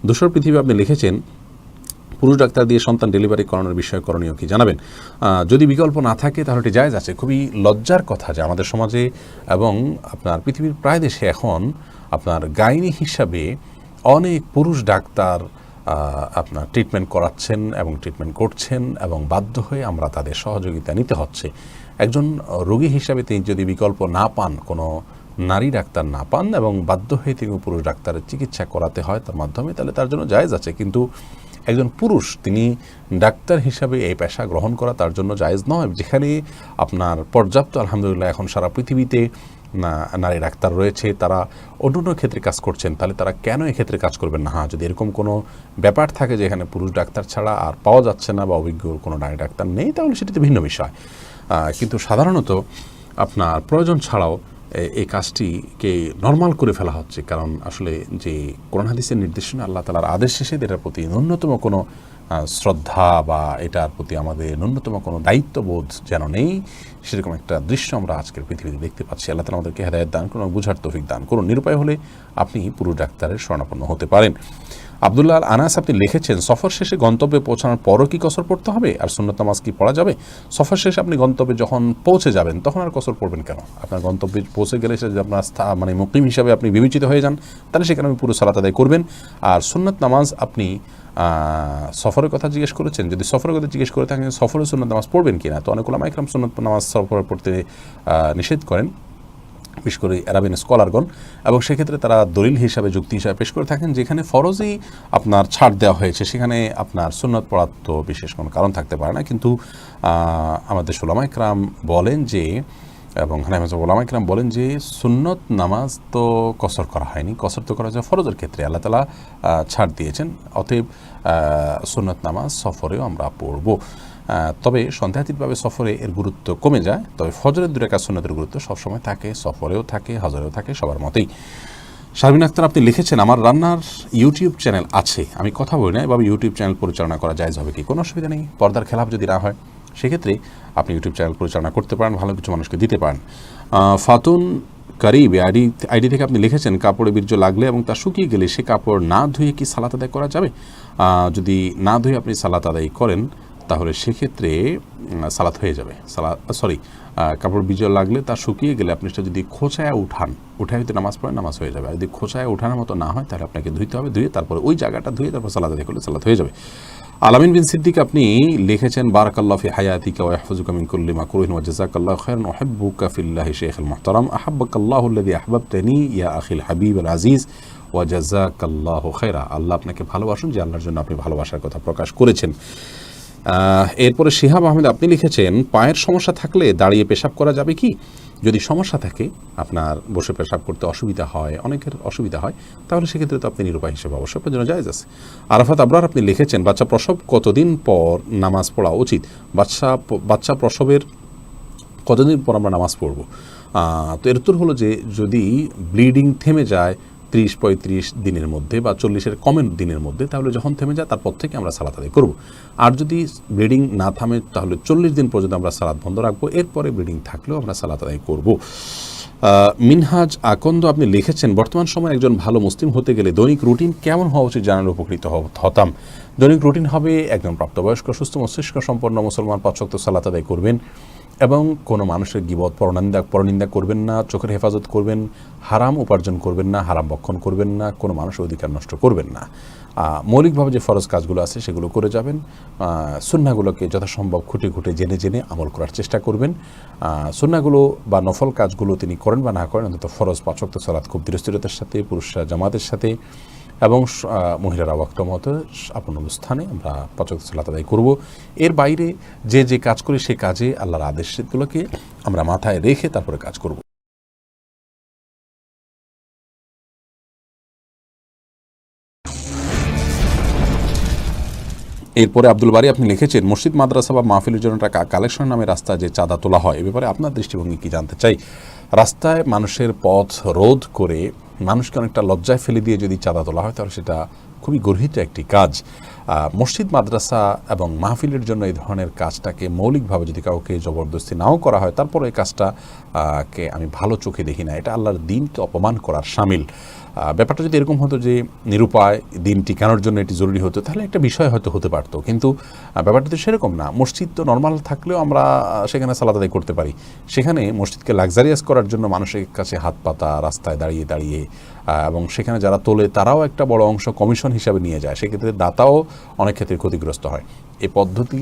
ধূসর পৃথিবী আপনি লিখেছেন, পুরুষ ডাক্তার দিয়ে সন্তান ডেলিভারি করানোর বিষয়ে করণীয় কি জানাবেন? যদি বিকল্প না থাকে তাহলে এটি জায়েজ আছে। খুবই লজ্জার কথা যে আমাদের সমাজে এবং আপনার পৃথিবীর প্রায় দেশে এখন আপনার গাইনি হিসাবে অনেক পুরুষ ডাক্তার আপনার ট্রিটমেন্ট করাচ্ছেন এবং ট্রিটমেন্ট করছেন, এবং বাধ্য হয়ে আমরা তাদের সহযোগিতা নিতে হচ্ছে। একজন রোগী হিসাবে তিনি যদি বিকল্প না পান, কোনো নারী ডাক্তার না পান এবং বাধ্য হয়ে তিনি পুরুষ ডাক্তারের চিকিৎসা করাতে হয় তার মাধ্যমে, তাহলে তার জন্য জায়েজ আছে। কিন্তু একজন পুরুষ তিনি ডাক্তার হিসাবে এই পেশা গ্রহণ করা তার জন্য জায়েজ নয়। যেখানে আপনার পর্যাপ্ত আলহামদুলিল্লাহ এখন সারা পৃথিবীতে নারী ডাক্তার রয়েছে, তারা অন্য ক্ষেত্রে কাজ করছেন, তাহলে তারা কেন এক্ষেত্রে কাজ করবেন না? হ্যাঁ, যদি এরকম কোনো ব্যাপার থাকে যে এখানে পুরুষ ডাক্তার ছাড়া আর পাওয়া যাচ্ছে না বা অভিজ্ঞ কোনো নারী ডাক্তার নেই, তাহলে সেটিতে ভিন্ন বিষয়। কিন্তু সাধারণত আপনার প্রয়োজন ছাড়াও এই কাজটিকে নর্মাল করে ফেলা হচ্ছে। কারণ আসলে যে কোরআন হাদিসের নির্দেশনা, আল্লাহ তাআলার আদেশ শেষে এটার প্রতি ন্যূনতম কোনো শ্রদ্ধা বা এটার প্রতি আমাদের ন্যূনতম কোনো দায়িত্ববোধ যেন নেই, সেরকম একটা দৃশ্য আমরা আজকের পৃথিবীতে দেখতে পাচ্ছি। আল্লাহ তাআলা আমাদেরকে হেদায়েত দান করুন, বুঝার তৌফিক দান করুন। নিরুপায় হলে আপনি পুরুষ ডাক্তারের শরণাপন্ন হতে পারেন। আব্দুল্লাহ আল আনাস আপনি লিখেছেন, সফর শেষে গন্তব্যে পৌঁছানোর পরও কি কসর পড়তে হবে? আর সুন্নত নামাজ কি পড়া যাবে? সফর শেষে আপনি গন্তব্যে যখন পৌঁছে যাবেন তখন আর কসর পড়বেন কেন? আপনার গন্তব্যে পৌঁছে গেলে সে আপনার মানে মুকিম হিসাবে আপনি বিবেচিত হয়ে যান, তাহলে সেখানে আপনি পুরো সালাত আদায় করবেন। আর সুন্নত নামাজ আপনি সফরের কথা জিজ্ঞেস করেছেন, যদি সফরের কথা জিজ্ঞেস করে থাকেন সফরে সুন্নত নামাজ পড়বেন কিনা, তো অনেক উলামা ইকরাম সুন্নত নামাজ সফরে পড়তে নিষেধ করেন, বিশেষ করে আরাবিয়ান স্কলারগণ, এবং সেক্ষেত্রে তারা দলিল হিসাবে যুক্তি হিসাবে পেশ করে থাকেন যেখানে ফরজই আপনার ছাড় দেওয়া হয়েছে সেখানে আপনার সুন্নত পড়ার তো বিশেষ কোনো কারণ থাকতে পারে না। কিন্তু আমাদের উলামা ইকরাম বলেন যে, এবং হানাফি উলামা ইকরাম বলেন যে সুন্নত নামাজ তো কসর করা হয়নি, কসর তো করা যায় ফরজের ক্ষেত্রে, আল্লাহ তাআলা ছাড় দিয়েছেন। অতএব সুন্নত নামাজ সফরেও আমরা পড়ব। তবে সন্দেহাতীতভাবে সফরে এর গুরুত্ব কমে যায়, তবে ফজরের 2 রাকাত সুন্নতের গুরুত্ব সবসময় থাকে, সফরেও থাকে, হজরেও থাকে, সবার মতেই। শারমিন আক্তার আপনি লিখেছেন, আমার রান্নার ইউটিউব চ্যানেল আছে, আমি কথা বলি না, এভাবে ইউটিউব চ্যানেল পরিচালনা করা জায়েজ হবে কি? কোনো অসুবিধা নেই, পর্দার খেলাফ যদি না হয় সেক্ষেত্রে আপনি ইউটিউব চ্যানেল পরিচালনা করতে পারেন, ভালো কিছু মানুষকে দিতে পারেন। ফাতুন কারিব আইডি থেকে আপনি লিখেছেন, কাপড়ে বীর্য লাগলে এবং তা শুকিয়ে গেলে সে কাপড় না ধুয়ে কি সালাত আদায় করা যাবে? যদি না ধুয়ে আপনি সালাত আদায় করেন তাহলে সেক্ষেত্রে সালাত হয়ে যাবে। কাপড় বীর্য লাগলে তা শুকিয়ে গেলে আপনি সেটা যদি খোঁচায় উঠায় হয়তো নামাজ পড়েন, নামাজ হয়ে যাবে। আর যদি খোঁচায় উঠানোর মতো না হয় তাহলে আপনাকে ধুইতে হবে, ধুয়ে তারপরে ওই জায়গাটা ধুয়ে তারপর সালাত আদায় করলে সালাত হয়ে যাবে। আলামিন বিন সিদ্দিক আপনি লিখেছেন, বারাকাল্লাহু ফি হায়াতিকা ওয়া ইয়াহফাজুকা মিন কুল্লি মাকরুহিন ওয়া জাযাকাল্লাহু খায়রান ওয়া উহিব্বুকা ফিল্লাহি শাইখুল মুহতারাম আহাব্বাকাল্লাহু আল্লাযী আহবাবতানি ইয়া আখিল হাবিব আল আজিজ ওয়া জাযাকাল্লাহু খায়রা। আল্লাহ আপনাকে ভালোবাসুন যে আল্লাহর জন্য আপনি ভালোবাসার কথা প্রকাশ করেছেন। এরপরে শিহাব আহমেদ আপনি লিখেছেন, পায়ের সমস্যা থাকলে দাঁড়িয়ে পেশাব করা যাবে কি? যদি সমস্যা থাকে, আপনার বসে পেশাব করতে অসুবিধা হয়, অনেকের অসুবিধা হয়, তাহলে সেক্ষেত্রে তো আপনি নিরুপায় হিসেবে অবশ্যই আপনার জন্য জায়েজ আছে। আরাফাত আবরার আপনি লিখেছেন, বাচ্চা প্রসব কতদিন পর নামাজ পড়া উচিত? বাচ্চা প্রসবের কতদিন পর আমরা নামাজ পড়ব? তো এর উত্তর হলো যে যদি ব্লিডিং থেমে যায় 30-35 দিনের মধ্যে বা 40-এর কমের দিনের মধ্যে, তাহলে যখন থেমে যায় তারপর থেকে আমরা সালাত আদায় করব। আর যদি ব্লিডিং না থামে তাহলে 40 দিন পর্যন্ত আমরা সালাত বন্ধ রাখবো, এরপরে ব্লিডিং থাকলেও আমরা সালাত আদায় করব। মিনহাজ আকন্দ আপনি লিখেছেন, বর্তমান সময়ে একজন ভালো মুসলিম হতে গেলে দৈনিক রুটিন কেমন হওয়া উচিত জানালে উপকৃত হতাম। দৈনিক রুটিন হবে, একজন প্রাপ্তবয়স্ক সুস্থ মস্তিষ্ক সম্পন্ন মুসলমান 5 ওয়াক্ত সালাত আদায় করবেন এবং কোনো মানুষের গীবত পরনিন্দা করবেন না, চোখের হেফাজত করবেন, হারাম উপার্জন করবেন না, হারাম ভক্ষণ করবেন না, কোনো মানুষের অধিকার নষ্ট করবেন না। মৌলিকভাবে যে ফরজ কাজগুলো আছে সেগুলো করে যাবেন। সুন্নাহগুলোকে যথাসম্ভব খুঁটে জেনে আমল করার চেষ্টা করবেন। সুন্নাহগুলো বা নফল কাজগুলো তিনি করেন বা না করেন, অন্তত ফরজ 5 ওয়াক্ত সালাত খুব দৃঢ়তার সাথে, পুরুষরা জামাতের সাথে এবং মহিলারা ওয়াক্ত মতো আপন স্থানে আমরা 5 ওয়াক্ত সালাত আদায় করব। এর বাইরে যে কাজ করি সে কাজে আল্লাহর আদেশগুলোকে আমরা মাথায় রেখে তারপরে কাজ করব। এরপরে আব্দুল বারী আপনি লিখেছেন, মসজিদ মাদ্রাসা বা মাহফিলের জন্য টাকা কালেকশন নামে রাস্তায় যে চাঁদা তোলা হয়, এ ব্যাপারে আপনার দৃষ্টিভঙ্গি কি জানতে চাই। রাস্তায় মানুষের পথ রোধ করে মানুষকে অনেকটা লজ্জায় ফেলে দিয়ে যদি চাঁদা তোলা হয় তাহলে সেটা খুবই গর্হিত একটি কাজ। মসজিদ মাদ্রাসা এবং মাহফিলের জন্য এই ধরনের কাজটাকে মৌলিকভাবে যদি কাউকে জবরদস্তি নাও করা হয়, তারপর এই কাজটাকে আমি ভালো চোখে দেখি না, এটা আল্লাহর দিনকে অপমান করার শামিল। ব্যাপারটা যদি এরকম হতো যে নিরুপায় দিন টিকানোর জন্য এটি জরুরি হতো, তাহলে একটা বিষয় হয়তো হতে পারতো, কিন্তু ব্যাপারটা তো সেরকম না। মসজিদ তো নর্মাল থাকলেও আমরা সেখানে সালাত আদায় করতে পারি, সেখানে মসজিদকে লাক্সারিয়াস করার জন্য মানুষের কাছে হাত পাতা, রাস্তায় দাঁড়িয়ে দাঁড়িয়ে, এবং সেখানে যারা তোলে তারাও একটা বড় অংশ কমিশন হিসাবে নিয়ে যায়, সেক্ষেত্রে দাতাও অনেক ক্ষেত্রে ক্ষতিগ্রস্ত হয়। এই পদ্ধতি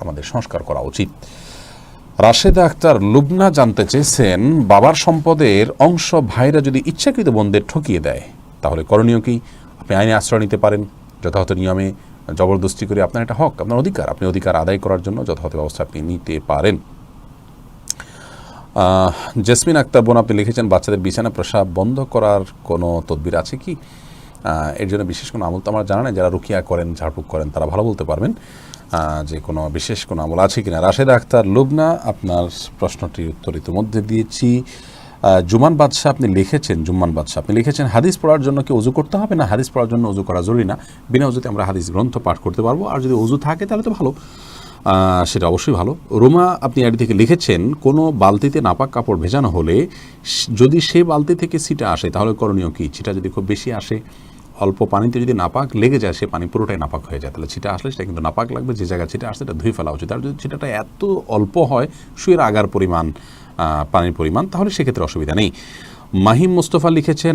আমাদের সংস্কার করা উচিত। রাশেদা আক্তার লুবনা জানতে চেয়েছেন, বাবার সম্পদের অংশ ভাইরা যদি ইচ্ছাকৃত বোনদের ঠকিয়ে দেয় তাহলে করণীয় কি? আপনি আইনে আশ্রয় নিতে পারেন, যথাযথ নিয়মে জবরদস্তি করে, আপনার এটা হক, আপনার অধিকার, আপনি অধিকার আদায় করার জন্য যথাযথ ব্যবস্থা আপনি নিতে পারেন। জেসমিন আক্তার বোন আপনি লিখেছেন, বাচ্চাদের বিছানা প্রসাব বন্ধ করার কোনো তদবির আছে কি? এর জন্য বিশেষ কোনো আমল তো আমার জানা নেই, যারা রুকিয়া করেন, ঝাড়ফুঁক করেন তারা ভালো বলতে পারবেন যে কোনো বিশেষ কোনো আমল আছে কিনা। রাশেদা আক্তার লুবনা, আপনার প্রশ্নটির উত্তর ইতিমধ্যে দিয়েছি। জুমান বাদশাহ আপনি লিখেছেন, হাদিস পড়ার জন্য কি ওযু করতে হবে? না, হাদিস পড়ার জন্য ওযু করা জরুরি না, বিনা ওযুতে আমরা হাদিস গ্রন্থ পাঠ করতে পারবো, আর যদি ওযু থাকে তাহলে তো ভালো, সেটা অবশ্যই ভালো। রোমা আপনি আইডি থেকে লিখেছেন, কোনো বালতিতে নাপাক কাপড় ভেজানো হলে যদি সেই বালতি থেকে ছিটা আসে তাহলে করণীয় কি? ছিটা যদি খুব বেশি আসে, অল্প পানিতে যদি নাপাক লেগে যায়, সে পানি পুরোটাই নাপাক হয়ে যায়, তাহলে ছিটা আসলে সেটা কিন্তু নাপাক লাগবে, যে জায়গায় ছিটা আসছে এটা ধুয়ে ফেলা উচিত। আর যদি ছিটাটা এত অল্প হয়, শুয়ের আগার পরিমাণ পানির পরিমাণ, তাহলে সেক্ষেত্রে অসুবিধা নেই। মাহিম মোস্তফা লিখেছেন,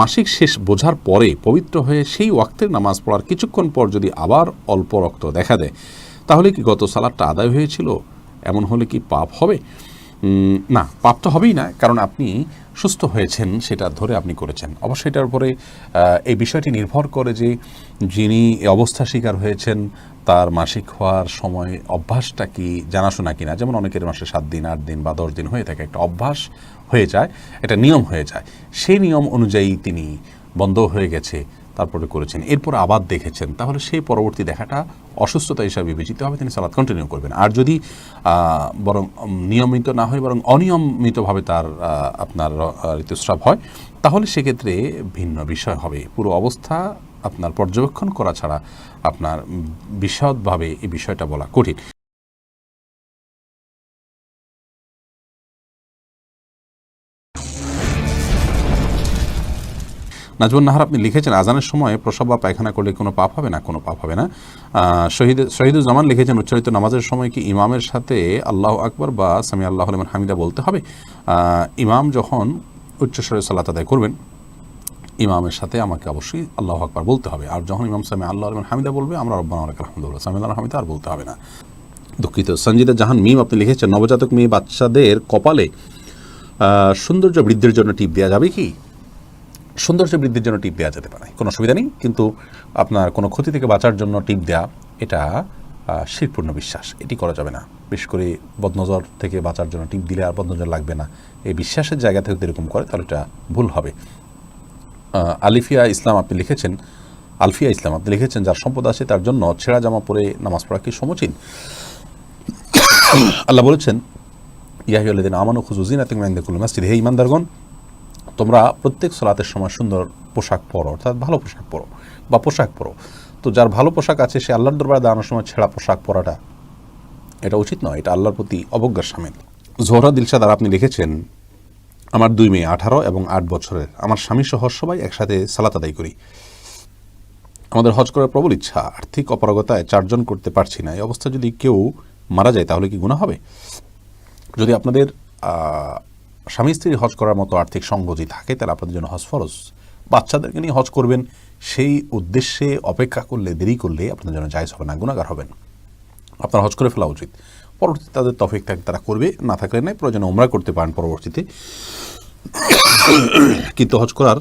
মাসিক শেষ বোঝার পরে পবিত্র হয়ে সেই ওয়াক্তের নামাজ পড়ার কিছুক্ষণ পর যদি আবার অল্প রক্ত দেখা দেয় তাহলে কি গত সালাতটা আদায় হয়েছিল? এমন হলে কি পাপ হবে? না, পাপ তো হবেই না, কারণ আপনি সুস্থ হয়েছেন, সেটা ধরে আপনি করেছেন। অবশ্যই এটার উপরে এই বিষয়টি নির্ভর করে যে যিনি এই অবস্থা শিকার হয়েছেন তার মাসিক হওয়ার সময় অভ্যাসটা কি জানাশোনা কিনা। যেমন অনেকের মাসে 7 দিন, 8 দিন বা 10 দিন হয়ে থাকে, একটা অভ্যাস হয়ে যায়, এটা নিয়ম হয়ে যায়, সেই নিয়ম অনুযায়ী তিনি বন্ধ হয়ে গেছে, তারপরে করেছেন, এরপর আবার দেখেছেন, তাহলে সেই পরবর্তী দেখাটা অসুস্থতা হিসাবে বিবেচিত হবে, তিনি সালাত কন্টিনিউ করবেন। আর যদি বরং নিয়মিত না হয়, বরং অনিয়মিতভাবে তার আপনার ঋতুস্রাব হয়, তাহলে সেক্ষেত্রে ভিন্ন বিষয় হবে। পুরো অবস্থা আপনার পর্যবেক্ষণ করা ছাড়া আপনার বিশদভাবে এই বিষয়টা বলা কঠিন। নাজমুন নাহার আপনি লিখেছেন, আজানের সময় প্রসাব বা পায়খানা করলে কোনো পাপ হবে না? কোনো পাপ হবে না। শহীদুজ্জামান লিখেছেন, উচ্চারিত নামাজের সময় কি ইমামের সাথে আল্লাহু আকবার বা সামি আল্লাহু লিমান হামিদা বলতে হবে? ইমাম যখন উচ্চস্বরে সালাত আদায় করবেন, ইমামের সাথে আমাকে অবশ্যই আল্লাহু আকবার বলতে হবে, আর যখন ইমাম সামি আল্লাহু লিমান হামিদা বলবে, আমরা রব্বানা ওয়া লাকাল হামদু সামি আল্লাহু হামিদা আর বলতে হবে না। দুঃখিত। সঞ্জিদা জাহান মিম আপনি লিখেছেন, নবজাতক মেয়ে বাচ্চাদের কপালে সৌন্দর্য বৃদ্ধির জন্য টিপ দেওয়া যাবে কি? সৌন্দর্য বৃদ্ধির জন্য টিপ দেওয়া যেতে পারে, কোনো অসুবিধা নেই, কিন্তু আপনার কোনো ক্ষতি থেকে বাঁচার জন্য টিপ দেওয়া, এটা শিরপূর্ণ বিশ্বাস, এটি করা যাবে না। বিশেষ করে বদনজর থেকে বাঁচার জন্য টিপ দিলে আর বদনজর লাগবে না, এই বিশ্বাসের জায়গা থেকে এরকম করে তাহলে এটা ভুল হবে। আলফিয়া ইসলাম আপনি লিখেছেন, যার সম্পদ আছে তার জন্য ছেঁড়া জামা পরে নামাজ পড়া কি সমীচীন? আল্লাহ বলেছেন, ইয়া আইয়ুহাল্লাযীনা আমানু খুযু যিনাতাকুম ইনদা কুল্লি মাসজিদ, হে ঈমানদারগণ, তোমরা প্রত্যেক সালাতের সময় সুন্দর পোশাক পরো, অর্থাৎ ভালো পোশাক পরো বা পোশাক পরো। তো যার ভালো পোশাক আছে সে আল্লাহর দরবারে দাঁড়ানোর সময় ছেঁড়া পোশাক পরাটা এটা উচিত নয়, এটা আল্লাহর প্রতি অবজ্ঞার শামিল। জোহরা দিলশাদ আপনি লিখেছেন, আমার 2 মেয়ে 18 এবং 8 বছরের, আমার স্বামী সহ সবাই একসাথে সালাত আদায় করি। আমাদের হজ করার প্রবল ইচ্ছা, আর্থিক অপারগতায় 4 জন করতে পারছি না। এই অবস্থা যদি কেউ মারা যায় তাহলে কি গুনাহ হবে? যদি আপনাদের স্বামী স্ত্রী হজ করার মতো আর্থিক সংগতি থাকে তাহলে আপনাদের জন্য হজ ফরজ। বাচ্চাদেরকে নিয়ে হজ করবেন সেই উদ্দেশ্যে অপেক্ষা করলে, দেরি করলে আপনাদের জন্য জায়েজ হবে না, গুনাহগার হবেন। আপনার হজ করে ফেলা উচিত। পরবর্তীতে তাদের তৌফিক থাকলে তারা করবে, না থাকলে নাই, প্রয়োজনে উমরা করতে পারেন পরবর্তীতে। কিন্তু হজ করার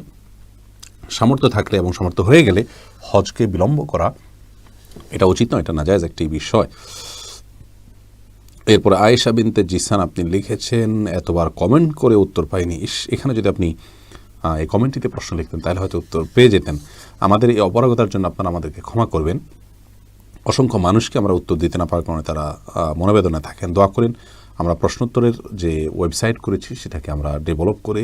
সামর্থ্য থাকলে এবং সামর্থ্য হয়ে গেলে হজকে বিলম্ব করা এটা উচিত নয়, এটা নাজায়েজ একটি বিষয়। এরপর আয়েশা বিনতে জিসান আপনি লিখেছেন, এতবার কমেন্ট করে উত্তর পাইনি। এখানে যদি আপনি এই কমেন্টটিতে প্রশ্ন লিখতেন তাহলে হয়তো উত্তর পেয়ে যেতেন। আমাদের এই অপারগতার জন্য আপনারা আমাদেরকে ক্ষমা করবেন। অসংখ্য মানুষকে আমরা উত্তর দিতে না পারার কারণে তারা মনোবেদনায় থাকেন। দোয়া করেন আমরা প্রশ্নোত্তরের যে ওয়েবসাইট করেছি সেটাকে আমরা ডেভেলপ করে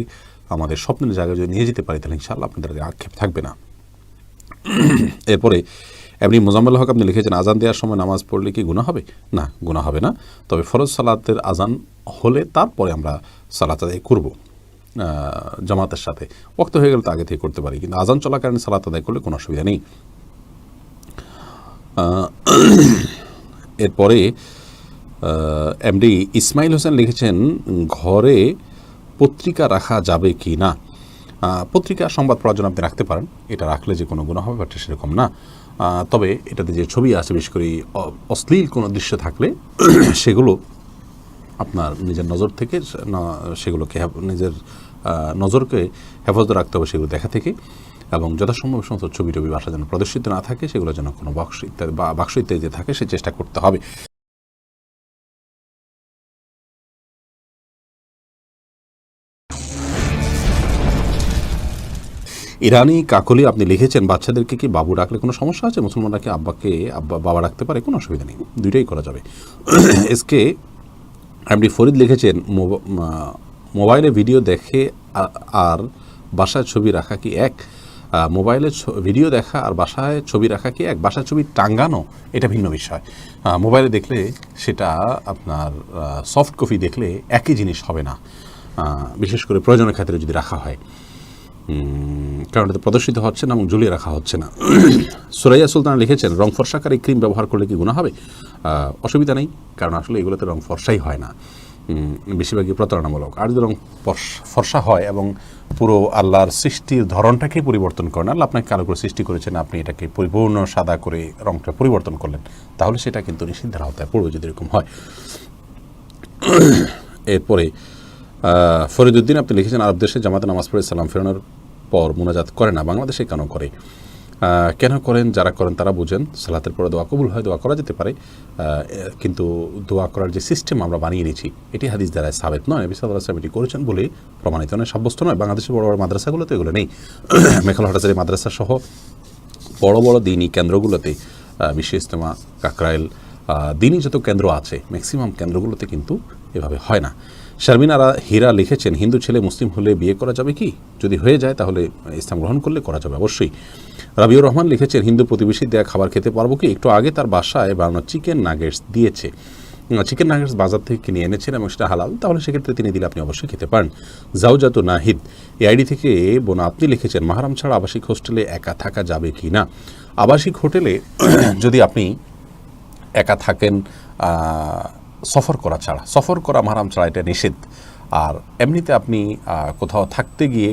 আমাদের স্বপ্নের জায়গায় যদি নিয়ে যেতে পারি তাহলে ইনশাআল্লাহ আপনাদের আক্ষেপ থাকবে না। এরপরে এমনি মোজাম্মেল হক আপনি লিখেছেন আজান দেওয়ার সময় নামাজ পড়লে কি গুনাহ হবে? না, গুনাহ হবে না। তবে ফরজ সালাতের আজান হলে তারপরে আমরা সালাত আদায় করব জামাতের সাথে। ওয়াক্ত হয়ে গেলে তো আগে থেকে করতে পারি, কিন্তু আজান চলাকালীন সালাত আদায় করলে কোনো অসুবিধা নেই। এরপরে এমডি ইসমাইল হোসেন লিখেছেন ঘরে পত্রিকা রাখা যাবে কি না? পত্রিকা সংবাদ পড়ার জন্য আপনি রাখতে পারেন, এটা রাখলে যে কোনো গুনাহ হবে বাট সেরকম না। তবে এটাতে যে ছবি আছে, বিশেষ করে অশ্লীল কোনো দৃশ্য থাকলে সেগুলো আপনার নিজের নজর থেকে সেগুলোকে নিজের নজরকে হেফাজত রাখতে হবে সেগুলো দেখা থেকে, এবং যথাসম্ভব সমস্ত ছবি টবি বাসা যেন প্রদর্শিত না থাকে, সেগুলো যেন কোনো বাক্স ইত্যাদি বা বাক্স ইত্যাদি থাকে সে চেষ্টা করতে হবে। ইরানি কাকলি আপনি লিখেছেন বাচ্চাদেরকে কি বাবু ডাকলে কোনো সমস্যা আছে? মুসলমানরা কি আব্বাকে বাবা ডাকতে পারে? কোনো অসুবিধা নেই, দুইটাই করা যাবে। এসকে এমডি ফরিদ লিখেছেন মোবাইলে ভিডিও দেখে আর বাসায় ছবি রাখা কি এক? মোবাইলে ভিডিও দেখা আর বাসায় ছবি রাখা কি এক? বাসায় ছবি টাঙ্গানো এটা ভিন্ন বিষয়। মোবাইলে দেখলে সেটা আপনার সফট কপি দেখলে একই জিনিস হবে না, বিশেষ করে প্রয়োজনের ক্ষেত্রে যদি রাখা হয়, কারণ এটা প্রদর্শিত হচ্ছে না এবং ঝুলিয়ে রাখা হচ্ছে না। সুরাইয়া সুলতান লিখেছেন রং ফর্সাকারী ক্রিম ব্যবহার করলে কি গুনাহ হবে? অসুবিধা নেই, কারণ আসলে এগুলোতে রং ফর্সাই হয় না, বেশিরভাগই প্রতারণামূলক। আর যদি রং ফর্সা হয় এবং পুরো আল্লাহর সৃষ্টির ধরনটাকেই পরিবর্তন করেন, আল্লাহ আপনাকে কালো করে সৃষ্টি করেছেন, আপনি এটাকে পরিপূর্ণ সাদা করে রংটা পরিবর্তন করলেন, তাহলে সেটা কিন্তু নিষিদ্ধের আওতায় পড়বে যদি এরকম হয়। এরপরে ফরিদুদ্দিন আপনি লিখেছেন আরব দেশে জামাতে নামাজ পড়ে সালাম ফেরানোর পর মুনাজাত করে না, বাংলাদেশে কেন করে? কেন করেন? যারা করেন তারা বুঝেন। সালাতের পরে দোয়া কবুল হয়, দোয়া করা যেতে পারে, কিন্তু দোয়া করার যে সিস্টেম আমরা বানিয়ে নিয়েছি এটি হাদিস দ্বারা সাবেত নয়। নবী সাল্লাল্লাহু আলাইহি ওয়াসাল্লাম এটি করেছেন বলে প্রমাণিত নয়, সাব্যস্ত নয়। বাংলাদেশের বড় বড় মাদ্রাসাগুলোতে এগুলো নেই। মেখাল হাটাজারি মাদ্রাসা সহ বড় বড় দিনী কেন্দ্রগুলোতে, বিশ্ব ইজতেমা, কাকরাইল, দিনী যত কেন্দ্র আছে ম্যাক্সিমাম কেন্দ্রগুলোতে কিন্তু এভাবে হয় না। শারমিনারা হীরা লিখেছেন হিন্দু ছেলে মুসলিম হলে বিয়ে করা যাবে কি? যদি হয়ে যায় তাহলে ইসলাম গ্রহণ করলে করা যাবে অবশ্যই। রাবিউর রহমান লিখেছেন হিন্দু প্রতিবেশী দেয়া খাবার খেতে পারবো কি? একটু আগে তার বাসায় বানানো চিকেন নাগেটস দিয়েছে, চিকেন নাগেটস বাজার থেকে কিনে এনেছেন এবং সেটা হালাল, তাহলে সেক্ষেত্রে তিনি দিলে আপনি অবশ্যই খেতে পারেন। জাউজাতু নাহিদ এই আইডি থেকে বোন আপনি লিখেছেন মাহরাম ছাড়া আবাসিক হোস্টেলে একা থাকা যাবে কি না? আবাসিক হোটেলে যদি আপনি একা থাকেন সফর করা ছাড়া, সফর করা মাহরাম ছাড়া এটা নিষেধ। আর এমনিতে আপনি কোথাও থাকতে গিয়ে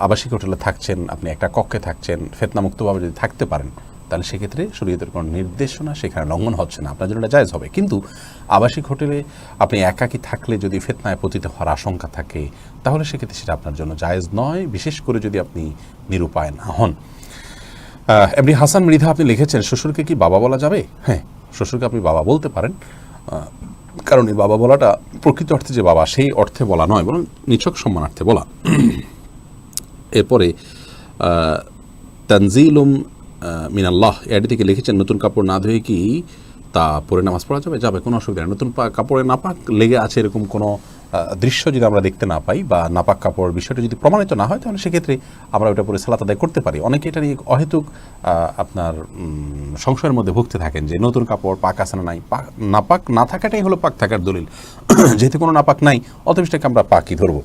আবাসিক হোটেলে থাকছেন, আপনি একটা কক্ষে থাকছেন, ফিতনামুক্তভাবে যদি থাকতে পারেন তাহলে সেক্ষেত্রে শরীয়তের কোনো নির্দেশনা সেখানে লঙ্ঘন হচ্ছে না, আপনার জন্য এটা জায়েজ হবে। কিন্তু আবাসিক হোটেলে আপনি একাকী থাকলে যদি ফিতনায় পতিত হওয়ার আশঙ্কা থাকে তাহলে সেক্ষেত্রে সেটা আপনার জন্য জায়েজ নয়, বিশেষ করে যদি আপনি নিরুপায় না হন। এমনি হাসান মৃধা আপনি লিখেছেন শ্বশুরকে কি বাবা বলা যাবে? হ্যাঁ, শ্বশুরকে আপনি বাবা বলতে পারেন, কারণ এই বাবা বলাটা প্রকৃত অর্থে যে বাবা সেই অর্থে বলা নয়, বরং নিছক সম্মানার্থে বলা। এরপরে তানজিলুম মিনাল্লাহ এডি থেকে লিখেছেন নতুন কাপড় না ধুয়ে কি তা পরে নামাজ পড়া যাবে? যাবে, কোনো অসুবিধা নেই। নতুন কাপড়ে নাপাক লেগে আছে এরকম কোনো দৃশ্য যদি আমরা দেখতে না পাই বা নাপাক কাপড় বিষয়টা যদি প্রমাণিত না হয় তাহলে সেক্ষেত্রে আমরা ওটা পরে সালাত আদায় করতে পারি। অনেকে এটা নিয়ে অহেতুক আপনার সংশয়ের মধ্যে ভুগতে থাকেন যে নতুন কাপড় পাক আছে না নাই। নাপাক না থাকাটাই হলো পাক থাকার দলিল। যেহেতু কোনো নাপাক নাই অতএব সেটাকে আমরা পাকই ধরবো।